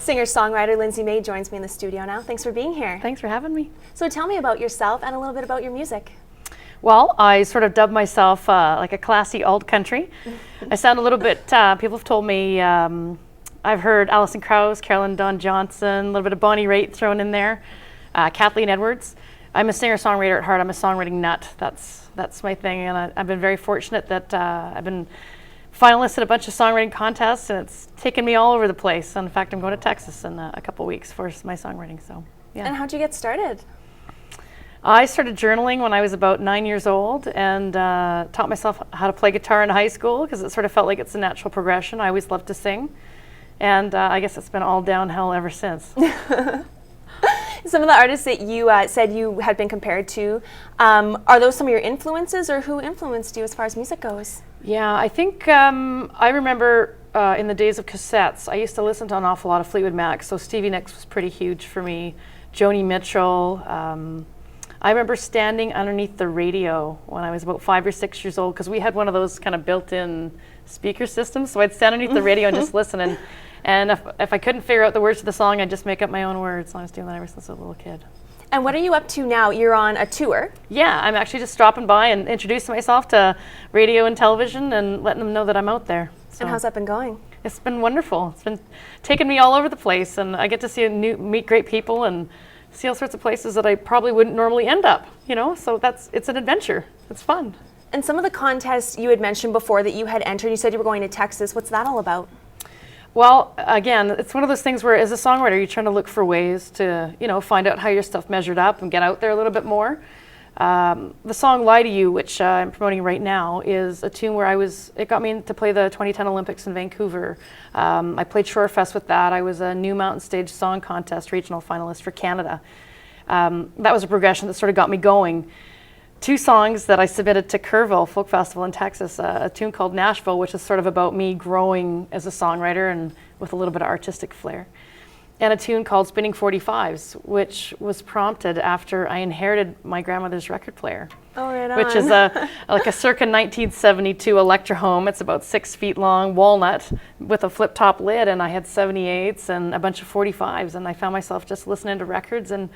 Singer-songwriter Lindsay May joins me in the studio now. Thanks for being here. Thanks for having me. So tell me about yourself and a little bit about your music. Well, I sort of dub myself like a classy alt country. I sound a little bit, people have told me, I've heard Alison Krauss, Carolyn Dawn Johnson, a little bit of Bonnie Raitt thrown in there, Kathleen Edwards. I'm a singer-songwriter at heart. I'm a songwriting nut. That's my thing, and I've been very fortunate that I've been finalist at a bunch of songwriting contests, and it's taken me all over the place. In fact, I'm going to Texas in a couple weeks for my songwriting. So, yeah. And how'd you get started? I started journaling when I was about 9 years old, and taught myself how to play guitar in high school because it sort of felt like it's a natural progression. I always loved to sing, and I guess it's been all downhill ever since. Some of the artists that you said you had been compared to, are those some of your influences, or who influenced you as far as music goes? Yeah, I think I remember in the days of cassettes, I used to listen to an awful lot of Fleetwood Mac, so Stevie Nicks was pretty huge for me, Joni Mitchell. I remember standing underneath the radio when I was about 5 or 6 years old, because we had one of those kind of built-in speaker systems, so I'd stand underneath the radio and just listen, and if I couldn't figure out the words to the song, I'd just make up my own words. I was doing that ever since I was a little kid. And what are you up to now? You're on a tour. Yeah, I'm actually just dropping by and introducing myself to radio and television and letting them know that I'm out there. So and how's that been going? It's been wonderful. It's been taking me all over the place, and I get to see meet great people and see all sorts of places that I probably wouldn't normally end up, you know, so it's an adventure. It's fun. And some of the contests you had mentioned before that you had entered, you said you were going to Texas. What's that all about? Well, again, it's one of those things where as a songwriter, you're trying to look for ways to, you know, find out how your stuff measured up and get out there a little bit more. The song Lie to You, which I'm promoting right now, is a tune where it got me to play the 2010 Olympics in Vancouver. I played Shorefest with that. I was a New Mountain Stage Song Contest regional finalist for Canada. That was a progression that sort of got me going. 2 songs that I submitted to Kerrville Folk Festival in Texas, a tune called Nashville, which is sort of about me growing as a songwriter and with a little bit of artistic flair. And a tune called Spinning 45s, which was prompted after I inherited my grandmother's record player. Oh, right on. Which is like a circa 1972 Electra home. It's about 6 feet long, walnut, with a flip-top lid, and I had 78s and a bunch of 45s, and I found myself just listening to records and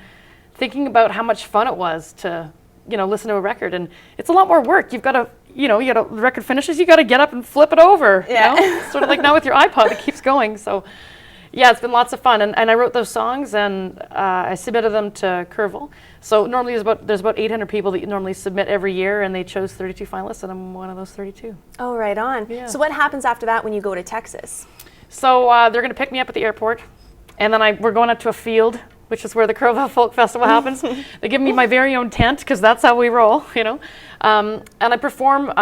thinking about how much fun it was to, you know, listen to a record. And it's a lot more work. You've got to, you know, the record finishes, you got to get up and flip it over. Yeah. You know? It's sort of like now with your iPod, it keeps going. So yeah, it's been lots of fun. And I wrote those songs, and I submitted them to Kerrville. So normally there's about 800 people that you normally submit every year, and they chose 32 finalists, and I'm one of those 32. Oh, right on. Yeah. So what happens after that when you go to Texas? So they're going to pick me up at the airport, and then we're going up to a field, which is where the Kerrville Folk Festival happens. They give me my very own tent, because that's how we roll, you know. And I perform,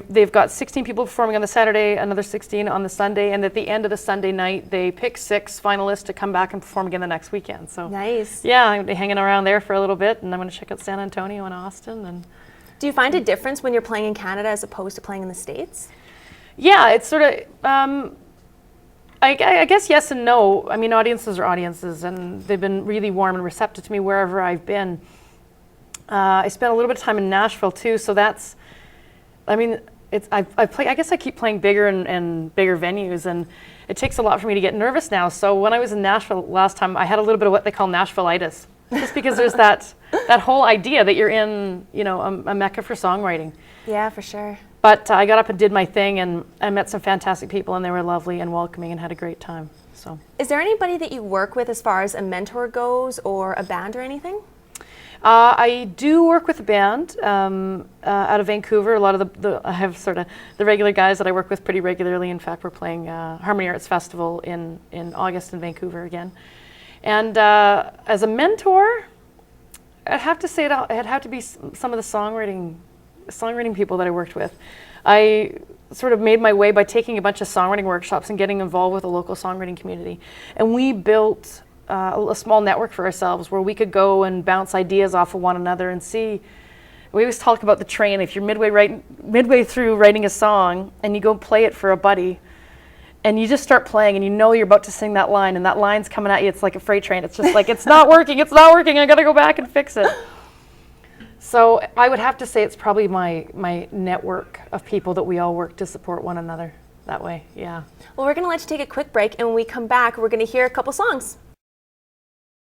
they've got 16 people performing on the Saturday, another 16 on the Sunday, and at the end of the Sunday night, they pick 6 finalists to come back and perform again the next weekend. So nice. Yeah, I'm hanging around there for a little bit, and I'm going to check out San Antonio and Austin. And do you find a difference when you're playing in Canada as opposed to playing in the States? Yeah, it's sort of, I guess yes and no. I mean, audiences are audiences, and they've been really warm and receptive to me wherever I've been. I spent a little bit of time in Nashville too, so that's, I mean, I guess I keep playing bigger and bigger venues, and it takes a lot for me to get nervous now. So when I was in Nashville last time, I had a little bit of what they call Nashville-itis, just because there's that whole idea that you're in, you know, a mecca for songwriting. Yeah, for sure. But I got up and did my thing, and I met some fantastic people, and they were lovely and welcoming and had a great time. So, is there anybody that you work with as far as a mentor goes, or a band or anything? I do work with a band out of Vancouver. A lot of I have sort of the regular guys that I work with pretty regularly. In fact, we're playing Harmony Arts Festival in August in Vancouver again. And as a mentor, I'd have to say it'd have to be some of the songwriting people that I worked with. I sort of made my way by taking a bunch of songwriting workshops and getting involved with the local songwriting community. And we built a small network for ourselves where we could go and bounce ideas off of one another and see. We always talk about the train. If you're midway through writing a song and you go play it for a buddy, and you just start playing and you know you're about to sing that line, and that line's coming at you, it's like a freight train. It's just like, it's not working, I gotta go back and fix it. So I would have to say it's probably my network of people that we all work to support one another. that way. Yeah. Well, we're going to let you take a quick break, and when we come back, we're going to hear a couple songs.